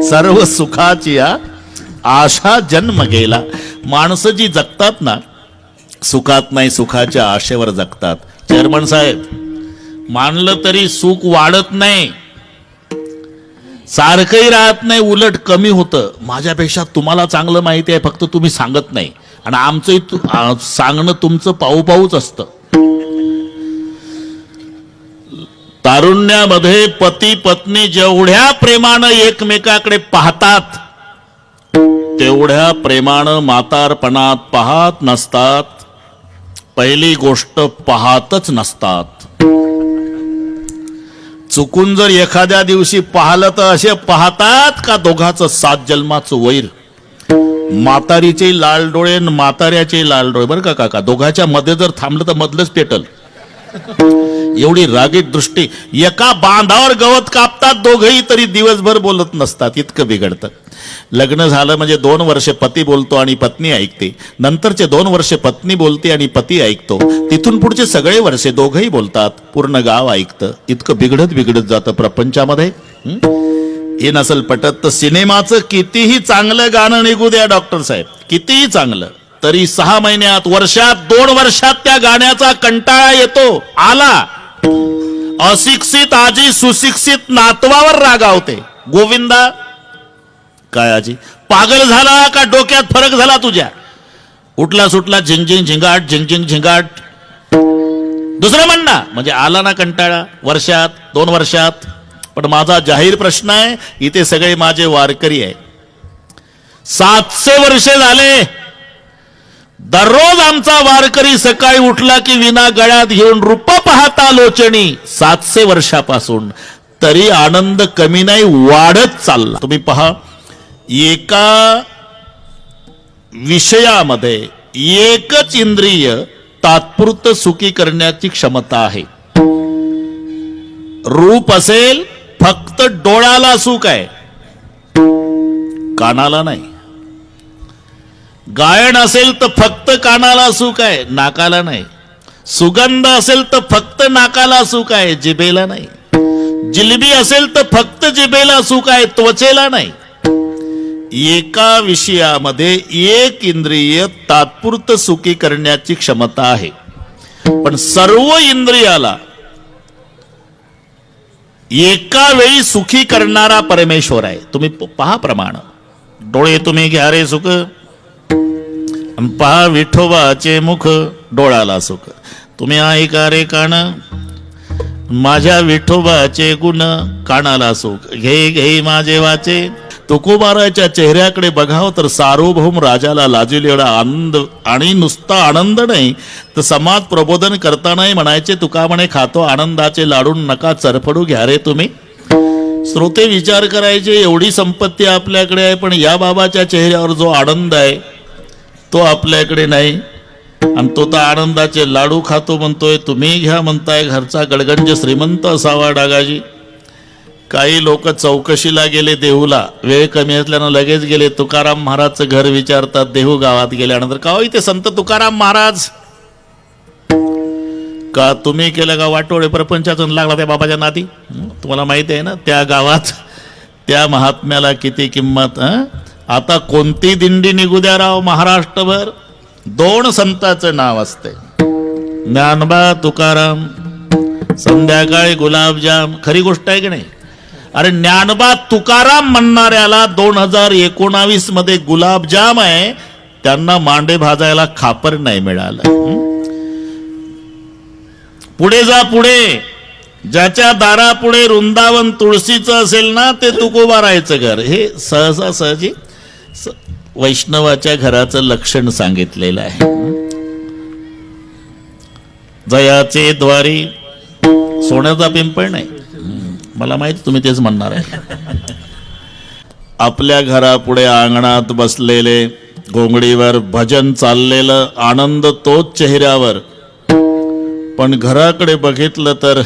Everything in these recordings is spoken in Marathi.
सर्व सुखाची आशा जन्म गेला. माणसं जी जगतात ना सुखात नाही सुखाच्या आशेवर जगतात. चेअरमन साहेब, मानलं तरी सुख वाढत नाही, सारखंही राहत नाही, उलट कमी होतं. माझ्यापेक्षा तुम्हाला चांगलं माहिती आहे, फक्त तुम्ही सांगत नाही. आणि आमचं सांगणं तुमचं पाहू पाहूच असतं. तारुण्यामध्ये पती पत्नी जेवढ्या प्रेमानं एकमेकाकडे पाहतात तेवढ्या प्रेमानं म्हातारपणात पाहत नसतात. पहिली गोष्ट पाहतच नसतात. चुकून जर एखाद्या दिवशी पाहिलं तर असे पाहतात का दोघाचं 7 जन्माचं वैर. म्हातारीचे लाल डोळे न म्हाताऱ्याचे लाल डोळे. बरं का काका, दोघाच्या मध्ये जर थांबलं तर मधलंच पेटल. एवढी रागीट दृष्टी. एका बांधावर गवत कापतात दोघही तरी दिवसभर बोलत नसतात. इतकं बिघडतं. लग्न झालं म्हणजे 2 वर्ष पती बोलतो आणि पत्नी ऐकते. नंतरचे 2 वर्ष पत्नी बोलते आणि पती ऐकतो. तिथून पुढचे सगळे वर्षे दोघही बोलतात, पूर्ण गाव ऐकतं. इतकं बिघडत बिघडत जातं प्रपंचामध्ये. हे नसल पटत तर सिनेमाचं कितीही चांगलं गाणं निघू द्या डॉक्टर साहेब, कितीही चांगलं, तरी 6 महिन्यात, वर्षात, 2 वर्षात त्या गाण्याचा कंटाळा येतो. आला. अशिक्षित आजी सुशिक्षित नातवावर रागावते. गोविंदा, काय आजी पागल झाला का डोक्यात फरक झाला तुझ्या? उठला सुटला झिंगझिंग झिंगाट झिंगझिंग झिंगाट. दुसरं म्हणणं म्हणजे आला ना कंटाळा वर्षात 2 वर्षात. पण माझा जाहीर प्रश्न आहे, इथे सगळे माझे वारकरी आहे. 700 वर्षे झाले दररोज आमचा वारकरी सकाळी उठला की विना गळ्यात घेऊन रूप पाहता लोचणी. 700 वर्षापासून तरी आनंद कमी नाही, वाढत चालला. तुम्ही पहा, एका विषयामध्ये एकच इंद्रिय तात्पुरतं सुखी करण्याची क्षमता आहे. रूप असेल फक्त डोळ्याला सुख आहे, कानाला नाही. गायन असेल तर फक्त कानाला सुख आहे, नाकाला नाही. सुगंध असेल तर फक्त नाकाला सुख आहे, जिभेला नाही. जिलेबी असेल तर फक्त जिभेला सुख आहे, त्वचेला नाही. एका विषयामध्ये एक इंद्रिय तात्पुरतं सुखी करण्याची क्षमता आहे. पण सर्व इंद्रियाला एका वेळी सुखी करणारा परमेश्वर आहे. तुम्ही पहा प्रमाण. डोळे तुम्ही घ्या रे सुख, पहा विठोबाचे मुख, डोळ्याला सुख. तुम्ही ऐका रे कान, माझ्या विठोबाचे गुण, कानाला सुख. घे घे माझे वाचे. तुकोबाराच्या चेहऱ्याकडे बघावं तर सार्वभौम राजाला लाजेल एवढा आनंद. आणि नुसता आनंद नाही तर समाज प्रबोधन करतानाही म्हणायचे, तुका म्हणे खातो आनंदाचे लाडून नका चरफडू घ्या रे तुम्ही. श्रोते विचार करायचे, एवढी संपत्ती आपल्याकडे आहे पण या बाबाच्या चेहऱ्यावर जो आनंद आहे तो आपल्याकडे नाही. आणि तो तर आनंदाचे लाडू खातो म्हणतोय, तुम्ही घ्या म्हणताय. घरचा गडगंज श्रीमंत असावा डागाजी. काही लोक चौकशीला गेले देहूला, वेळ कमी असल्यानं लगेच गेले. तुकाराम महाराजचं घर विचारतात देहू गावात गेल्यानंतर. का इथे संत तुकाराम महाराज का तुम्ही केलं का वाटोळे प्रपंचातून लागला त्या बाबाच्या नादी? तुम्हाला माहिती आहे ना त्या गावात त्या महात्म्याला किती किंमत. आता कोणती दिंडी निघू द्या राव महाराष्ट्रभर, 2 संतांचं नाव असते, ज्ञानबा तुकाराम. संध्याकाळी गुलाबजाम. खरी गोष्ट आहे की नाही? अरे ज्ञानबा तुकाराम म्हणणाऱ्याला 2019 मध्ये गुलाबजाम आहे, त्यांना मांडे भाजायला खापर नाही मिळालं. पुढे जा पुढे. ज्याच्या दारापुढे वृंदावन तुळशीचं असेल ना ते तुकोबारायचं घर. हे सहजासहजी वैष्णवाच्या घराचं लक्षण सांगितलेलं आहे. जयाचे द्वारी सोन्याचा पिंपळ नाही. मला माहिती तुम्ही तेच म्हणणार आहे. आपल्या घरापुढे अंगणात बसलेले, घोंगडीवर भजन चाललेलं, आनंद तोच चेहऱ्यावर. पण घराकडे बघितलं तर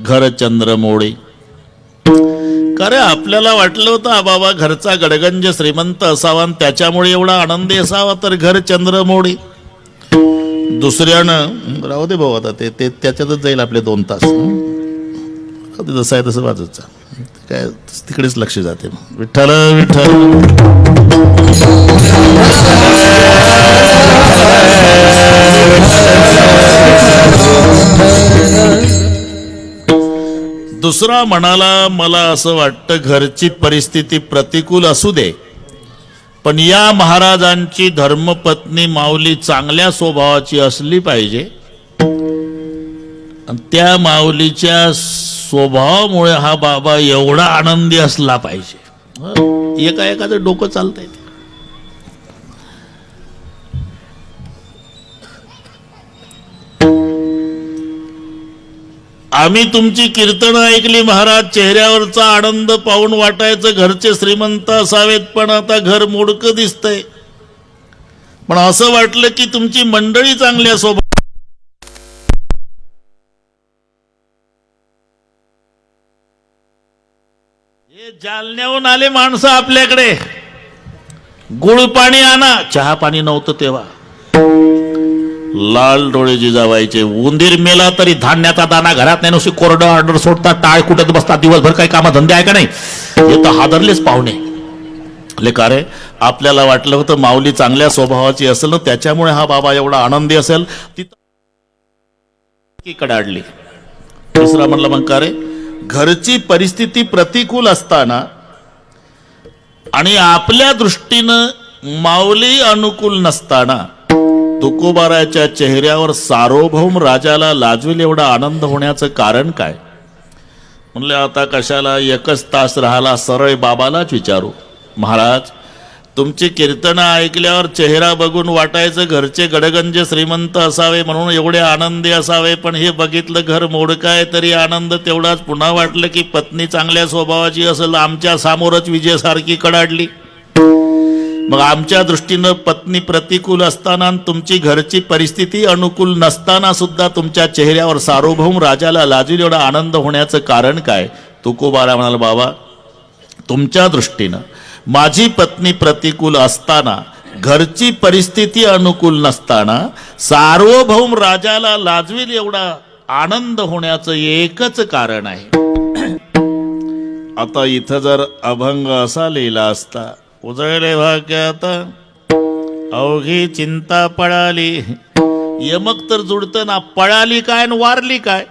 घर चंद्रमोळी. कारण आपल्याला वाटलं होतं बाबा घरचा गडगंज श्रीमंत असावा आणि त्याच्यामुळे एवढा आनंदी असावा, तर घर चंद्रमोळी. दुसऱ्यानं राहू दे भाऊ, आता ते त्याच्यातच जाईल आपले 2 तास. जसं आहे तसं वाजत जा. काय तिकडेच लक्ष जाते. विठ्ठल विठ्ठल. दुसरा म्हणाला, मला असं वाटतं घरची परिस्थिती प्रतिकूल असू दे, पण या महाराजांची धर्मपत्नी माऊली चांगल्या स्वभावाची असली पाहिजे. त्या माऊलीच्या स्वभावामुळे हा बाबा एवढा आनंदी असला पाहिजे. एकाचं डोकं चालतंय. आम्ही तुमची कीर्तनं ऐकली महाराज, चेहऱ्यावरचा आनंद पाहून वाटायचं घरचे श्रीमंत असावेत, पण आता घर मोडकं दिसतंय. पण असं वाटलं की तुमची मंडळी चांगल्या स्वभाव. हे जालन्याहून आले माणसं आपल्याकडे, गुळ पाणी आणा. चहा पाणी नव्हतं तेव्हा. लाल डोळे जिजाबाईचे. उंदीर मेला तरी धान्याचा दाना घरात नाही, नुसती कोरडं ऑर्डर सोडतात, टाळ कुटत बसतात दिवसभर. काही कामं धंदे आहे का नाही? हे तर हादरलेच पाहुणे. का रे, आपल्याला वाटलं होतं माऊली चांगल्या स्वभावाची असेल, त्याच्यामुळे हा बाबा एवढा आनंदी असेल. तिथं कडाडली. तिसरा म्हणला, मग का रे, घरची परिस्थिती प्रतिकूल असताना आणि आपल्या दृष्टीनं माऊली अनुकूल नसताना तुकोबाराच्या चेहऱ्यावर सार्वभौम राजाला लाजवेल एवढा आनंद होण्याचं कारण काय? म्हणले, आता कशाला एकच तास राहिला, सरळ बाबालाच विचारू. महाराज, तुमची कीर्तनं ऐकल्यावर चेहरा बघून वाटायचं घरचे गडगंज श्रीमंत असावे, म्हणून एवढे आनंदी असावे. पण हे बघितलं घर मोडकाय तरी आनंद तेवढाच. पुन्हा वाटलं की पत्नी चांगल्या स्वभावाची असेल. आमच्या समोरच विजयसारखी कडाडली. मग आमच्या दृष्टीनं पत्नी प्रतिकूल असताना, तुमची घरची परिस्थिती अनुकूल नसताना सुद्धा तुमच्या चेहऱ्यावर सार्वभौम राजाला लाजून एवढा आनंद होण्याचं कारण काय? तुकोबारा म्हणाला, बाबा, तुमच्या दृष्टीनं माझी पत्नी प्रतिकूल असताना, घरची परिस्थिती अनुकूल नसताना सार्वभौम राजाला लाजवेल एवढा आनंद होण्याचं एकच कारण आहे. आता इथं जर अभंग असा लिहिला असता, उजळले भाग्यात अवघी चिंता पळाली. यमक तर जुडतं ना, पळाली काय आणि वारली काय.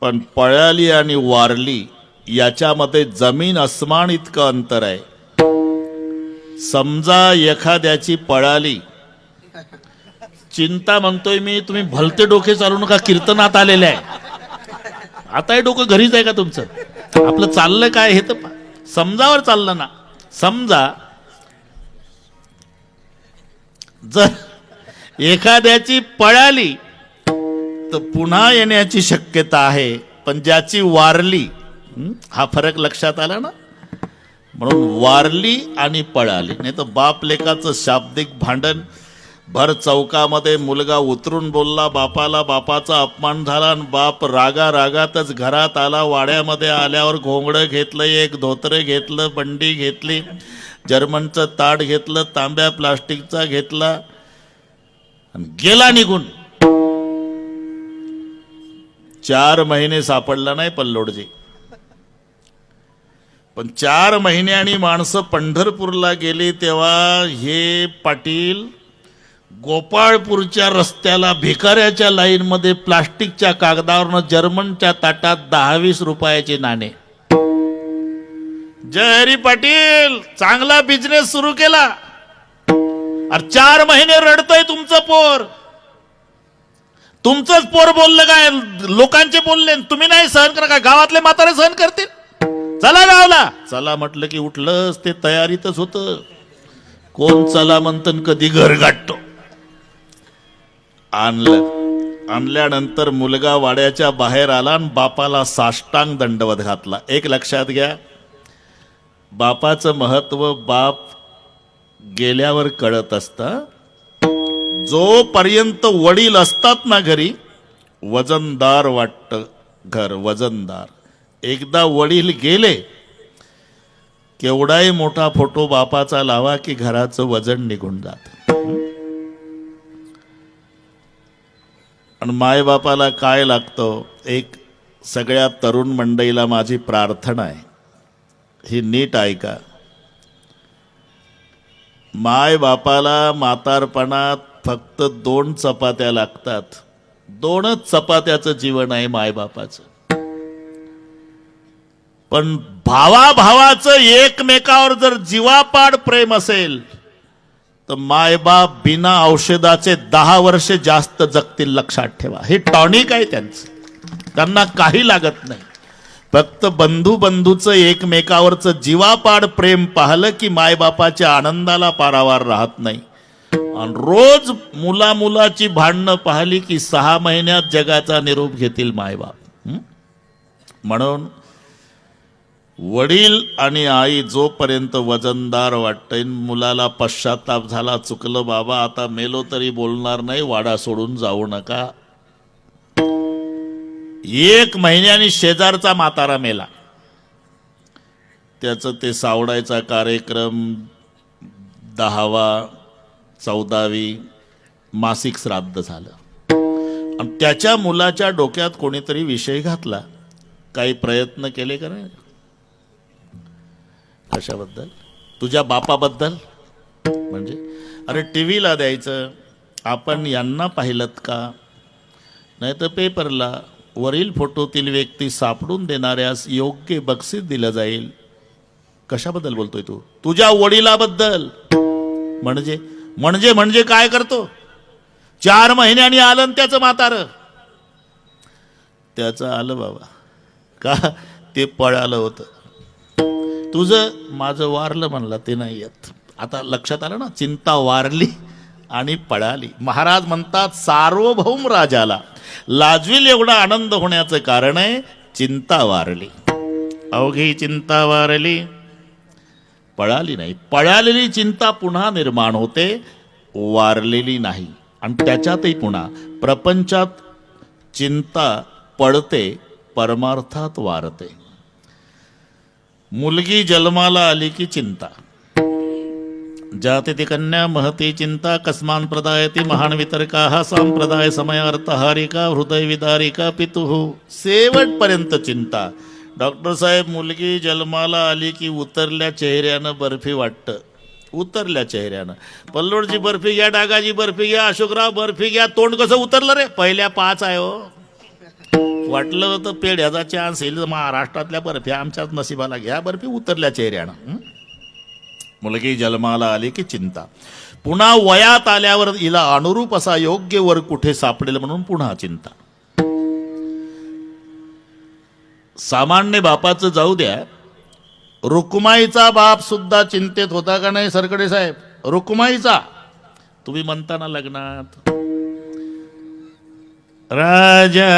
पण पळाली आणि वारली याच्यामध्ये जमीन अस्मान इतकं अंतर आहे. समजा एखाद्याची पळाली, चिंता म्हणतोय मी, तुम्ही भलते डोके चालू नका, कीर्तनात आलेले आहे. आता हे डोकं घरीच आहे का तुमचं? आपलं चाललं काय हे तर समजावर चाललं ना. समजा जर एखाद्याची पळाली तर पुन्हा येण्याची शक्यता आहे, पण ज्याची वारली, हा फरक लक्षात आला ना. म्हणून वारली आणि पळाली. नाही तर बाप लेकाचं शाब्दिक भांडण. भर चौकामध्ये मुलगा उतरून बोलला बापाला, बापाचा अपमान झाला आणि बाप रागा रागातच घरात आला. वाड्यामध्ये आल्यावर घोंगडं घेतलं, एक धोतरे घेतलं, बंडी घेतली, जर्मनचं ताट घेतलं, तांब्या प्लास्टिकचा घेतला आणि गेला निघून. 4 महिने सापडला नाही पल्लोडजी. पण 4 महिन्यांनी माणसं पंढरपूरला गेली तेव्हा हे पाटील गोपाळपूरच्या रस्त्याला भिकाऱ्याच्या लाईनमध्ये प्लास्टिकच्या कागदावरनं जर्मनच्या ताटात 10-20 रुपयाचे नाणे. जय हरी पाटील, चांगला बिझनेस सुरू केला. अरे 4 महिने रडतय तुमचं पोर. तुमचंच पोर बोललं काय, लोकांचे बोलले, तुम्ही नाही सहन करा काय? गावातले म्हातारे सहन करतील? चला गावला. चला म्हटलं की उठलंच, ते तयारीतच होतं. कोण चला म्हणतं कधी घर गाठतो. आणल्यानंतर मुलगा वाड्याच्या बाहेर आला आणि बापाला साष्टांग दंडवत घातला. एक लक्षात घ्या, बापाचं महत्व बाप गेल्यावर कळत असतं. जोपर्यंत वडील असतात ना घरी, वजनदार वाटतं घर, वजनदार. एकदा वडील गेले, केवढाही मोठा फोटो बापाचा लावा की घराचं वजन निघून जात. आणि मायबापाला काय लागतं? एक सगळ्या तरुण मंडळीला माझी प्रार्थना आहे, ही नीट ऐका. माय बापाला म्हातारपणात फक्त 2 चपात्या लागतात. 2च चपात्याचं जीवन आहे मायबापाचं. पण भावाभावाचं एकमेकावर जर जीवापाड प्रेम असेल तर मायबाप बिना औषधाचे 10 वर्षे जास्त जगतील, लक्षात ठेवा. हे टॉनिक आहे त्यांचं, त्यांना काही लागत नाही. फक्त बंधूचं एकमेकावरचं जीवापाड प्रेम पाहिलं की मायबापाच्या आनंदाला पारावार राहत नाही. आणि रोज मुलाची भांडणं पाहिली की 6 महिन्यात जगाचा निरोप घेतील मायबाप. म्हणून वडील आणि आई जोपर्यंत वजनदार वाटतंय, मुलाला पश्चाताप झाला, चुकलं बाबा, आता मेलो तरी बोलणार नाही, वाडा सोडून जाऊ नका. 1 महिन्याने शेजारचा म्हातारा मेला, त्याचं ते सावडायचा कार्यक्रम 10वा 14वी मासिक श्राद्ध झालं. आणि त्याच्या मुलाच्या डोक्यात कोणीतरी विषय घातला. काही प्रयत्न केले का नाही? कशाबद्दल? तुझ्या बापाबद्दल. म्हणजे अरे टीव्हीला द्यायचं, आपण यांना पाहिलत का? नाही तर पेपरला वरील फोटोतील व्यक्ती सापडून देणाऱ्यास योग्य बक्षीस दिलं जाईल. कशाबद्दल बोलतोय तू? तुझ्या वडिलाबद्दल. म्हणजे काय करतो? 4 महिन्यांनी आलं त्याचं म्हातारं. त्याचं आलं बाबा, का ते पळालं होतं. तुझं माझं वारलं म्हणलं ते नाही येत. आता लक्षात आलं ना, चिंता वारली आणि पळाली. महाराज म्हणतात सार्वभौम राजाला लाजवील एवढा आनंद होण्याचं कारण आहे चिंता वारली. अवघी चिंता वारली, पळाली नाही. पळालेली चिंता पुन्हा निर्माण होते, वारलेली नाही. आणि त्याच्यातही पुन्हा प्रपंचात चिंता पडते, परमार्थात वारते. मुलगी जन्माला आली की चिंता. जाते ती कन्या महती चिंता, कस्मान प्रदायती महान वितर्का संप्रदाय समयार्थहारिका हृदय विदारिका पितुः. शेवटपर्यंत चिंता. डॉक्टर साहेब, मुलगी जन्माला आली की उतरल्या चेहऱ्यानं बर्फी वाटतं. उतरल्या चेहऱ्यानं. पल्लोडची बर्फी घ्या, डागाची बर्फी घ्या, अशोकराव बर्फी घ्या. तोंड कसं उतरलं रे? पहिल्या 5 आहे हो. वाटलं होतं पेढ्याचा चान्स येईल महाराष्ट्रातल्या बर्फी आमच्याच नशिबाला. घ्या बर्फी, उतरल्या चेहऱ्यानं. मुलगी जन्माला आली की चिंता. पुन्हा वयात आल्यावर हिला अनुरूप असा योग्य वर कुठे सापडेल म्हणून पुन्हा चिंता. सामान्य बापाचं जाऊ द्या, रुक्माईचा बाप सुद्धा चिंतेत होता का नाही सरकडे साहेब? रुक्माईचा तुम्ही म्हणता ना लग्नात, राजा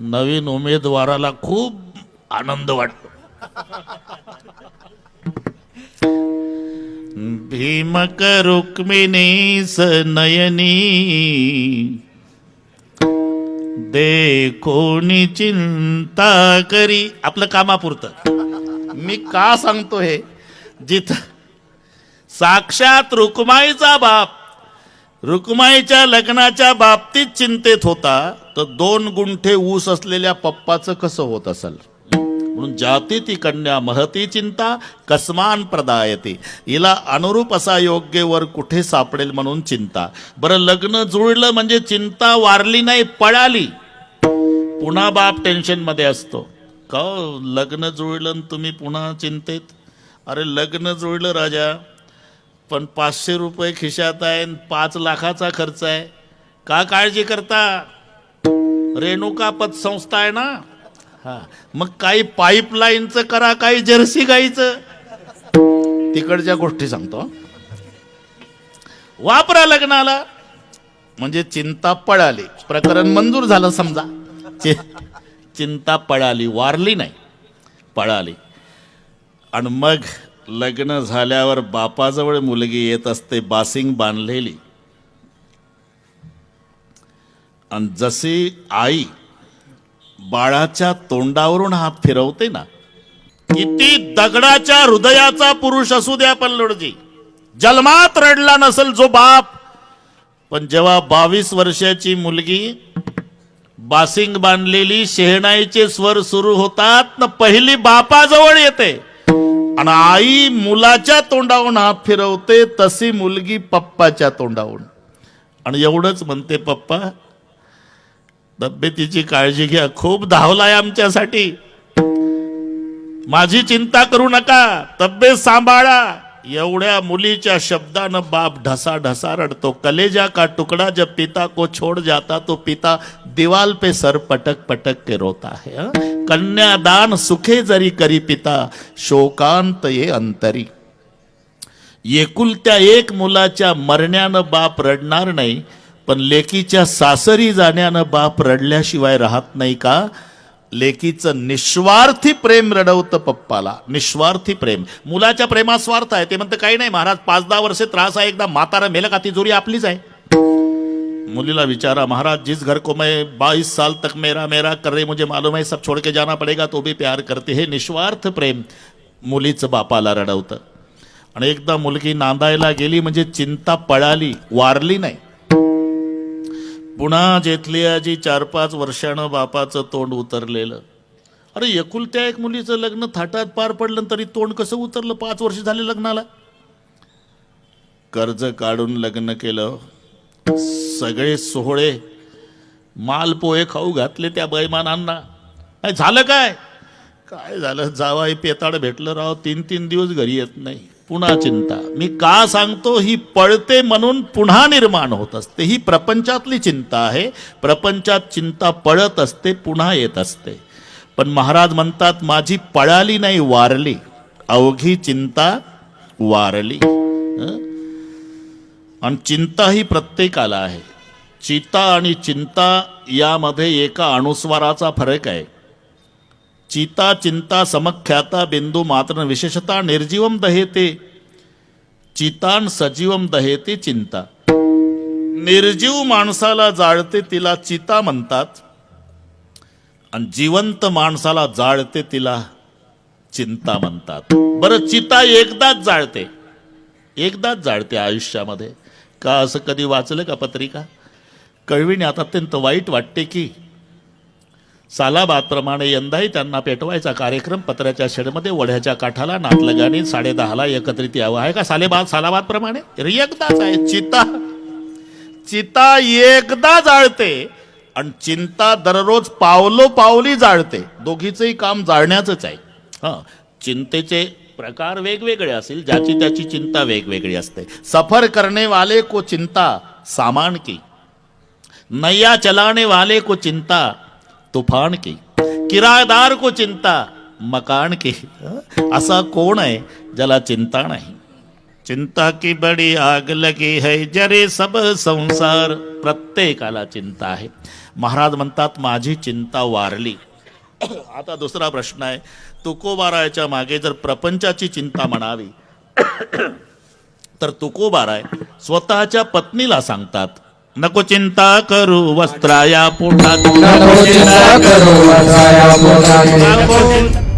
नवीन उमेदवाराला खूप आनंद वाटतो. भीमक रुक्मिणी सनयनी देखोनी चिंता करी. आपलं कामापुरतं. मी का सांगतो हे? जिथं साक्षात रुक्माईचा बाप रुक्माईच्या लग्नाच्या बाबतीत चिंतेत होता, तर 2 गुंठे ऊस असलेल्या पप्पाचं कसं होत असेल? म्हणून जाती ती कन्या महती चिंता, कस्मान प्रदायते. हिला अनुरूप असा योग्य वर कुठे सापडेल म्हणून चिंता. बरं, लग्न जुळलं म्हणजे चिंता वारली नाही, पळाली. पुन्हा बाप टेन्शन मध्ये असतो. का लग्न जुळलं तुम्ही पुन्हा चिंतेत? अरे लग्न जुळलं राजा, पण 500 रुपये खिशात आहे, 5 लाखाचा खर्च आहे. का काळजी करता? रेणुका पतसंस्था आहे ना. हा, मग काही पाईपलाईनचं करा, काही जर्सी गाईचं. तिकडच्या गोष्टी सांगतो. वापरा लग्नाला. म्हणजे चिंता पळाली, प्रकरण मंजूर झालं समजा. चिंता पळाली, वारली नाही, पळाली. आणि मग लग्न झाल्यावर बापाजवळ मुलगी येत असते, बासिंग बांधलेली. आणि जशी आई बाळाच्या तोंडावरून हात फिरवते ना, किती दगडाच्या हृदयाचा पुरुष असू द्या पल्लोडजी, जन्मात रडला नसेल जो बाप, पण जेव्हा 22 वर्षाची मुलगी बासिंग बांधलेली शेहनाईचे स्वर सुरू होतात ना पहिली बापाजवळ येते आणि आई मुलाच्या तोंडावरून हात फिरवते, तशी मुलगी पप्पाच्या तोंडावरून आणि एवढंच म्हणते, पप्पा तब्येतीची काळजी घ्या, खूप धावलाय आमच्यासाठी, माझी चिंता करू नका, तब्येत सांभाळा. एवढ्या मुलीच्या शब्दानं बाप ढसा ढसा रडतो. कलेजा का टुकड़ा जब पिता को छोड़ जाता तो पिता दीवाल पे सर पटक पटक के रोता है. कन्यादान सुखे जरी करी पिता, शोकांत ये अंतरी. एकुलत्या एक मुलाच्या मरण्यानं बाप रडणार नाही, पण लेकीच्या सासरी जाण्यानं बाप रडल्याशिवाय राहत नाही का? लेकीचं निस्वार्थी प्रेम रडवतं पप्पाला, निस्वार्थी प्रेम. मुलाच्या प्रेमात स्वार्थ आहे. ते म्हणतं काही नाही महाराज, 5-10 वर्षे त्रास आहे, एकदा म्हातारा मेलं का ती जोरी आपलीच आहे. मुलीला विचारा, महाराज जिस घर को मैं 22 साल तक मेरा मेरा कर रही, मुझे मालूम है सब छोड़ के जाना पड़ेगा, तो भी प्यार करते. हे निस्वार्थ प्रेम मुलीचं बापाला रडवतं. आणि एकदा मुलगी नांदायला गेली म्हणजे चिंता पळाली, वारली नाही. पुन्हा जेथलियाजी 4-5 वर्षानं बापाचं तोंड उतरलेलं. अरे एकुलत्या एक मुलीचं लग्न थाटात पार पडलं तरी तोंड कसं उतरलं? 5 वर्ष झाले लग्नाला. कर्ज काढून लग्न केलं, सगळे सोहळे माल पोहे खाऊ घातले त्या बैमानांना. काय झालं? काय झालं? जावाई पेताड भेटलं राव, 3-3 दिवस घरी येत नाही. पुन्हा चिंता. मी का सांगतो? ही पळते म्हणून पुन्हा निर्माण होत असते. ही प्रपंचातली चिंता आहे. प्रपंचात चिंता पळत असते, पुन्हा येत असते. पण महाराज म्हणतात, माझी पळाली नाही, वारली. अवघी चिंता वारली. आणि चिंता ही प्रत्येकाला आहे. चिता आणि चिंता यामध्ये एका अनुस्वाराचा फरक आहे. चिता चिंता समख्याता बिंदू मात्र विशेषता निर्जीवम दहेते, चितान सजीवम दहेते चिंता. निर्जीव माणसाला जाळते तिला चिता म्हणतात, आणि जिवंत माणसाला जाळते तिला चिंता म्हणतात. बरं, चिता एकदाच जाळते, एकदाच जाळते आयुष्यामध्ये. का असं कधी वाचलं का? कळविण्यात अत्यंत वाईट वाटते की सालाबादप्रमाणे यंदाही त्यांना पेटवायचा कार्यक्रम पत्र्याच्या शेडमध्ये वड्याच्या काठाला नातलगाने 10:30ला एकत्रित यावं. आहे का सालाबाद प्रमाणे? एकदाच आहे. चिता एकदा जाळते आणि चिंता दररोज पावली जाळते. दोघीचंही काम जाळण्याचंच आहे. चिंतेचे प्रकार वेगवेगळे असतील, ज्याची त्याची चिंता वेगवेगळी असते. सफर करने वाले को चिंता सामान की, नैया चलाने वाले को चिंता तूफान की, किराएदार को चिंता मकान की. असा कोण आहे ज्याला चिंता नाही? चिंता की बडी आग लगी है जरे सब संसार. प्रत्येकाला चिंता आहे. महाराज म्हणतात, माझी चिंता वारली. आता दुसरा प्रश्न आहे, तुकोबारायच्या मागे जर प्रपंचाची चिंता म्हणावी तर तुकोबाराय स्वतःच्या पत्नीला सांगतात, नको चिंता करू वस्त्राया पोटात, नको चिंता करू वस्त्राया पोटात.